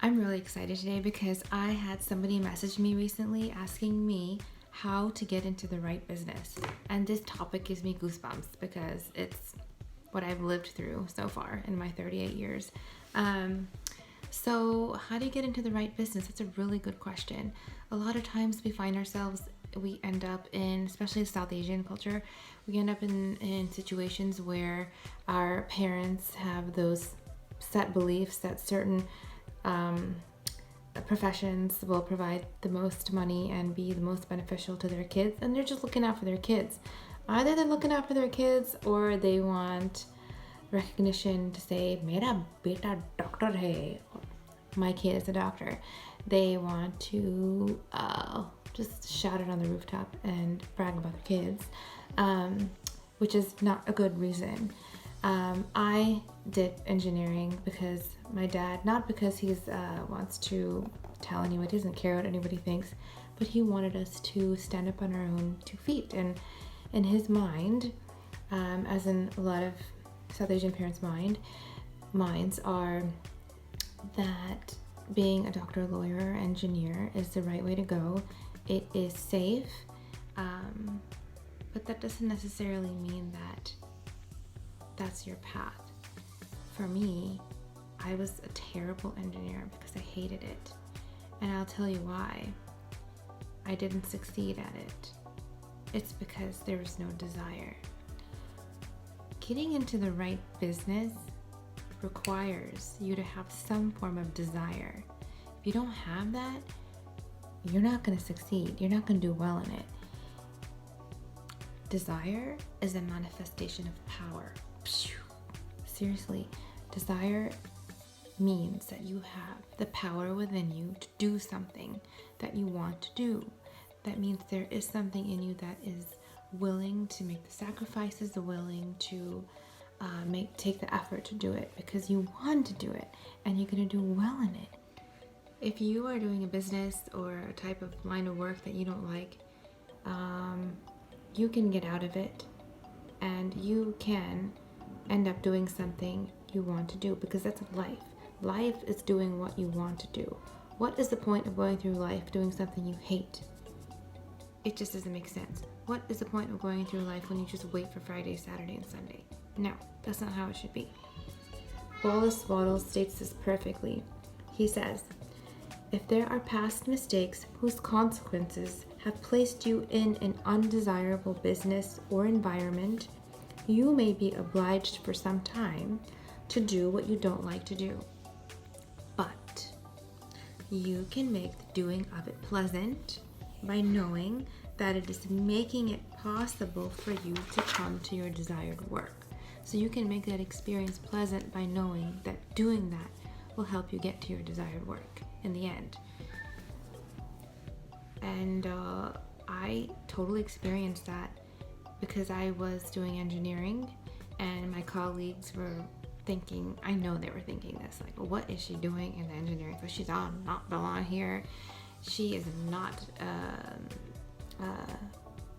I'm really excited today because I had somebody message me recently asking me how to get into the right business. And this topic gives me goosebumps because it's what I've lived through so far in my 38 years. So, how do you get into the right business? That's a really good question. A lot of times we end up in, especially South Asian culture, we end up in situations where our parents have those set beliefs that certain um, professions will provide the most money and be the most beneficial to their kids, and they're just looking out for their kids. Either they're looking out for their kids or they want recognition to say, Mera beta doctor hai. My kid is a doctor. They want to just shout it on the rooftop and brag about their kids, which is not a good reason. I did engineering because my dad, not because he wants to tell anyone, he doesn't care what anybody thinks, but he wanted us to stand up on our own 2 feet. And in his mind, as in a lot of South Asian parents' minds are that being a doctor, lawyer, engineer is the right way to go. It is safe, but that doesn't necessarily mean that that's your path. For me, I was a terrible engineer because I hated it. And I'll tell you why. I didn't succeed at it. It's because there was no desire. Getting into the right business requires you to have some form of desire. If you don't have that, you're not going to succeed. You're not going to do well in it. Desire is a manifestation of power. Seriously, desire means that you have the power within you to do something that you want to do. That means there is something in you that is willing to make the sacrifices, willing to take the effort to do it because you want to do it and you're going to do well in it. If you are doing a business or a type of line of work that you don't like, you can get out of it and you can end up doing something you want to do, because that's life. Life is doing what you want to do. What is the point of going through life doing something you hate? It just doesn't make sense. What is the point of going through life when you just wait for Friday, Saturday, and Sunday? No, that's not how it should be. Wallace Waddles states this perfectly. He says, if there are past mistakes whose consequences have placed you in an undesirable business or environment, you may be obliged for some time to do what you don't like to do. But you can make the doing of it pleasant by knowing that it is making it possible for you to come to your desired work. So you can make that experience pleasant by knowing that doing that will help you get to your desired work in the end. And I totally experienced that because I was doing engineering and my colleagues were thinking, I know they were thinking this, like, well, what is she doing in the engineering? So she's not belong here. She is not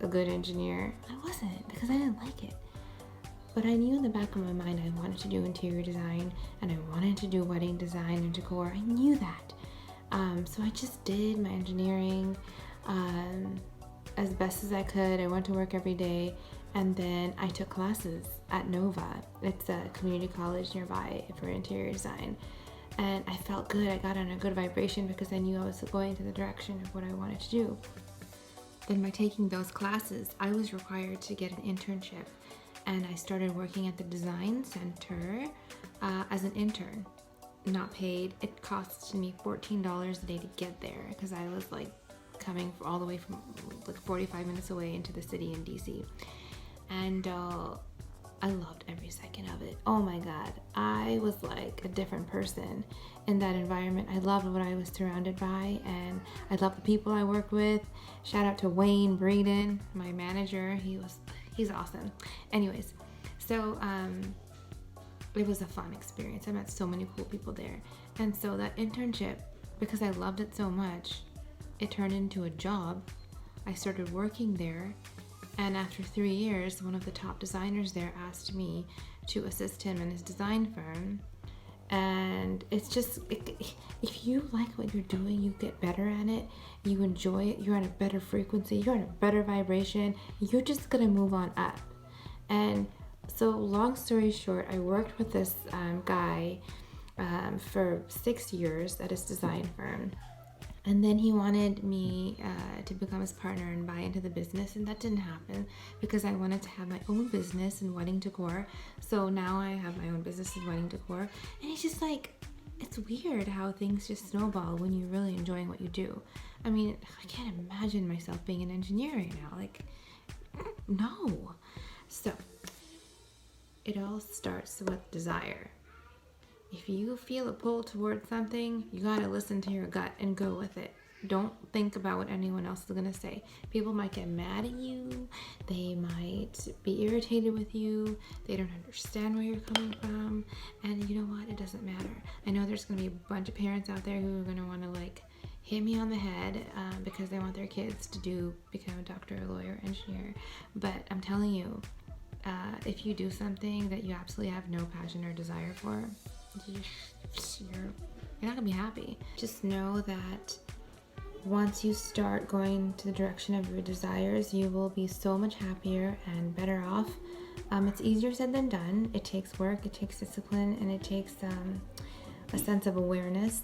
a good engineer. I wasn't, because I didn't like it. But I knew in the back of my mind I wanted to do interior design and I wanted to do wedding design and decor. I knew that. So I just did my engineering as best as I could. I went to work every day, and then I took classes at Nova. It's a community college nearby for interior design. And I felt good. I got on a good vibration because I knew I was going to the direction of what I wanted to do. Then by taking those classes, I was required to get an internship. And I started working at the design center as an intern. Not paid. It cost me $14 a day to get there because I was like coming all the way from like 45 minutes away into the city in DC. And I loved every second of it. Oh my God. I was like a different person in that environment. I loved what I was surrounded by, and I loved the people I worked with. Shout out to Wayne Breeden, my manager. He's awesome. Anyways, so it was a fun experience. I met so many cool people there. And so that internship, because I loved it so much, it turned into a job. I started working there, and after 3 years, one of the top designers there asked me to assist him in his design firm. And it's just, if you like what you're doing, you get better at it, you enjoy it, you're at a better frequency, you're at a better vibration, you're just gonna move on up. And so, long story short, I worked with this guy for 6 years at his design firm. And then he wanted me to become his partner and buy into the business, and that didn't happen because I wanted to have my own business in wedding decor. So now I have my own business in wedding decor, and it's just like, it's weird how things just snowball when you're really enjoying what you do. I mean, I can't imagine myself being an engineer right now. Like, no. So it all starts with desire. If you feel a pull towards something, you gotta listen to your gut and go with it. Don't think about what anyone else is gonna say. People might get mad at you, they might be irritated with you, they don't understand where you're coming from, and you know what? It doesn't matter. I know there's gonna be a bunch of parents out there who are gonna wanna like hit me on the head because they want their kids to become a doctor, a lawyer, engineer. But I'm telling you, if you do something that you absolutely have no passion or desire for, you're not gonna be happy. Just know that once you start going to the direction of your desires, you will be so much happier and better off. It's easier said than done. It takes work, it takes discipline, and it takes a sense of awareness.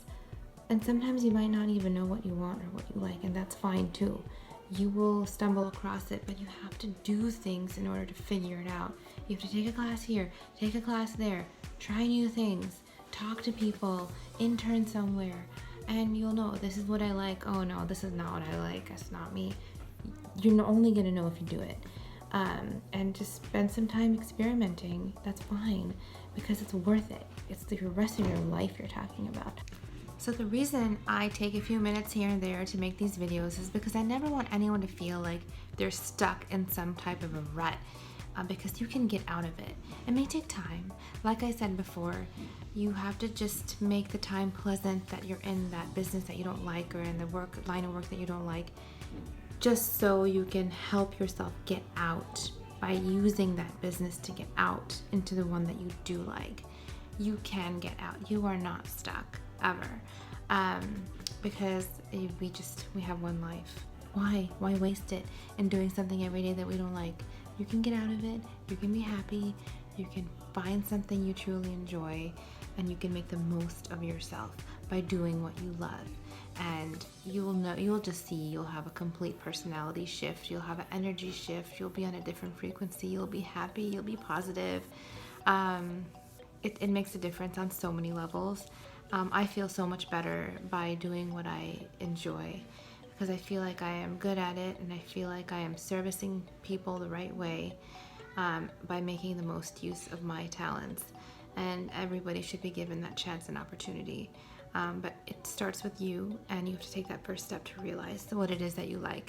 And sometimes you might not even know what you want or what you like, and that's fine too. You will stumble across it, but you have to do things in order to figure it out. You have to take a class here, take a class there, try new things, talk to people, intern somewhere, and you'll know, this is what I like. Oh no, this is not what I like. That's not me. You're only gonna know if you do it. And just spend some time experimenting. That's fine, because it's worth it. It's the rest of your life you're talking about. So the reason I take a few minutes here and there to make these videos is because I never want anyone to feel like they're stuck in some type of a rut, because you can get out of it. It may take time. Like I said before, you have to just make the time pleasant that you're in that business that you don't like, or in the line of work that you don't like, just so you can help yourself get out by using that business to get out into the one that you do like. You can get out. You are not stuck ever, because we have one life. Why waste it in doing something every day that we don't like? You can get out of it, you can be happy, you can find something you truly enjoy, and you can make the most of yourself by doing what you love. And you'll just see, you'll have a complete personality shift, you'll have an energy shift, you'll be on a different frequency, you'll be happy, you'll be positive. It makes a difference on so many levels. I feel so much better by doing what I enjoy, because I feel like I am good at it, and I feel like I am servicing people the right way, by making the most use of my talents. And everybody should be given that chance and opportunity. But it starts with you, and you have to take that first step to realize what it is that you like.